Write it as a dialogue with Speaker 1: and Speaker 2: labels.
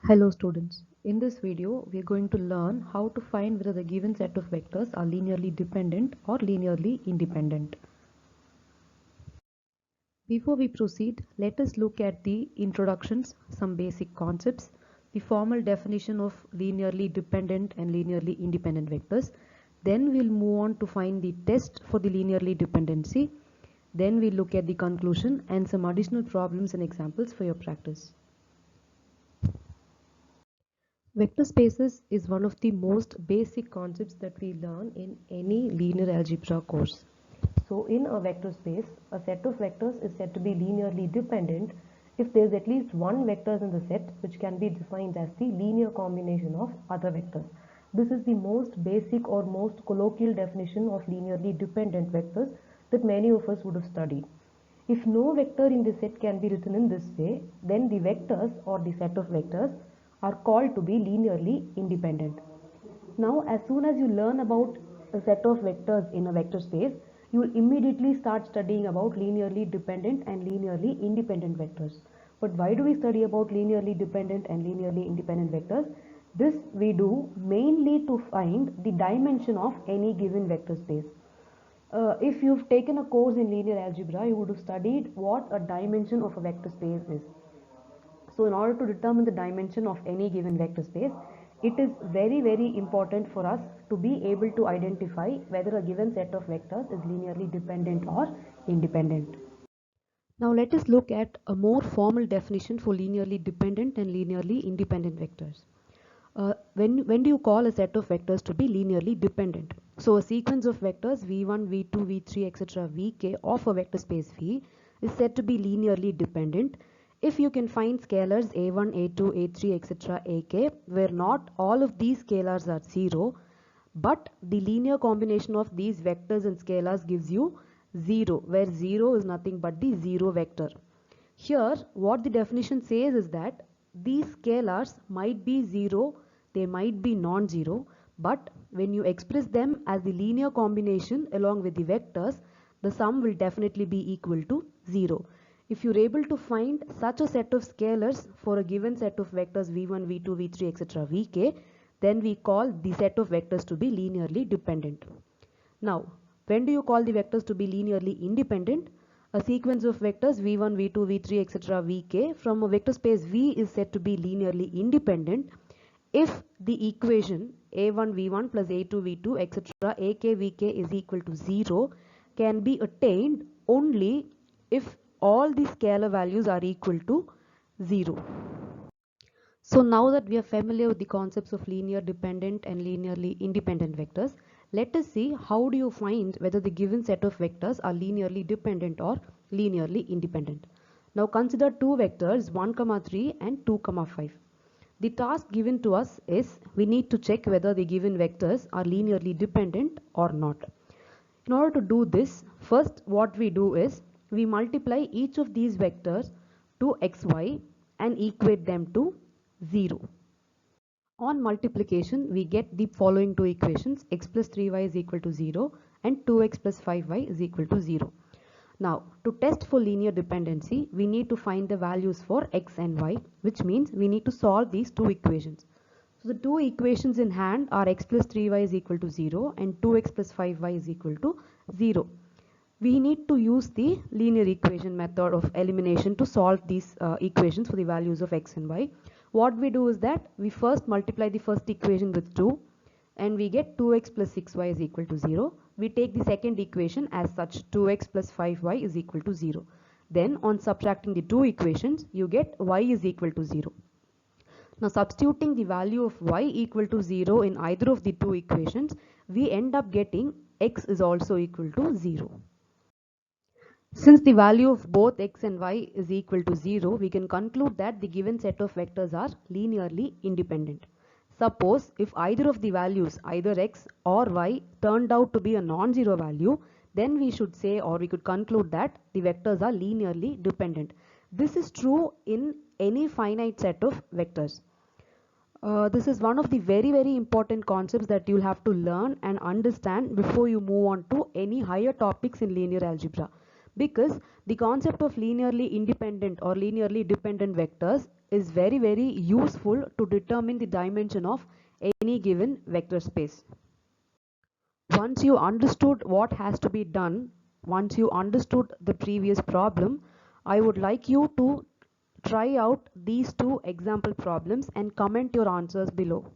Speaker 1: Hello students, in this video we are going to learn how to find whether the given set of vectors are linearly dependent or linearly independent. Before we proceed, let us look at the introductions, some basic concepts, the formal definition of linearly dependent and linearly independent vectors. Then we'll move on to find the test for the linearly dependency. Then we'll look at the conclusion and some additional problems and examples for your practice. Vector spaces is one of the most basic concepts that we learn in any linear algebra course. So in a vector space, a set of vectors is said to be linearly dependent if there is at least one vector in the set which can be defined as the linear combination of other vectors. This is the most basic or most colloquial definition of linearly dependent vectors that many of us would have studied. If no vector in the set can be written in this way, then the vectors or the set of vectors are called to be linearly independent. Now, as soon as you learn about a set of vectors in a vector space, you will immediately start studying about linearly dependent and linearly independent vectors. But why do we study about linearly dependent and linearly independent vectors? This we do mainly to find the dimension of any given vector space. If you've taken a course in linear algebra, you would have studied what a dimension of a vector space is. So in order to determine the dimension of any given vector space, it is very important for us to be able to identify whether a given set of vectors is linearly dependent or independent. Now let us look at a more formal definition for linearly dependent and linearly independent vectors. When do you call a set of vectors to be linearly dependent? So a sequence of vectors v1, v2, v3, etc., vk of a vector space V is said to be linearly dependent if you can find scalars a1, a2, a3, etc., ak, where not all of these scalars are 0, but the linear combination of these vectors and scalars gives you 0, where 0 is nothing but the 0 vector. Here, what the definition says is that these scalars might be 0, they might be non-zero, but when you express them as the linear combination along with the vectors, the sum will definitely be equal to 0. If you're able to find such a set of scalars for a given set of vectors v1, v2, v3, etc., vk, then we call the set of vectors to be linearly dependent. Now, when do you call the vectors to be linearly independent? A sequence of vectors v1, v2, v3, etc., vk from a vector space V is said to be linearly independent if the equation a1 v1 plus a2 v2 etc. ak vk is equal to 0 can be attained only if all the scalar values are equal to 0. So now that we are familiar with the concepts of linear dependent and linearly independent vectors, let us see how do you find whether the given set of vectors are linearly dependent or linearly independent. Now consider two vectors 1, 3 and 2, 5. The task given to us is we need to check whether the given vectors are linearly dependent or not. In order to do this, first what we do is we multiply each of these vectors to xy and equate them to 0. On multiplication, we get the following two equations: x plus 3y is equal to 0 and 2x plus 5y is equal to 0. Now, to test for linear dependency, we need to find the values for x and y, which means we need to solve these two equations. So the two equations in hand are x plus 3y is equal to 0 and 2x plus 5y is equal to 0. We need to use the linear equation method of elimination to solve these equations for the values of x and y. What we do is that we first multiply the first equation with 2 and we get 2x plus 6y is equal to 0. We take the second equation as such, 2x plus 5y is equal to 0. Then on subtracting the two equations, you get y is equal to 0. Now substituting the value of y equal to 0 in either of the two equations, we end up getting x is also equal to 0. Since the value of both x and y is equal to 0, we can conclude that the given set of vectors are linearly independent. Suppose if either of the values, either x or y, turned out to be a non-zero value, then we should say, or we could conclude that the vectors are linearly dependent. This is true in any finite set of vectors. This is one of the very important concepts that you'll have to learn and understand before you move on to any higher topics in linear algebra, because the concept of linearly independent or linearly dependent vectors
Speaker 2: is very useful to determine the dimension of any given vector space. Once you understood what has to be done, once you understood the previous problem, I would like you to try out these two example problems and comment your answers below.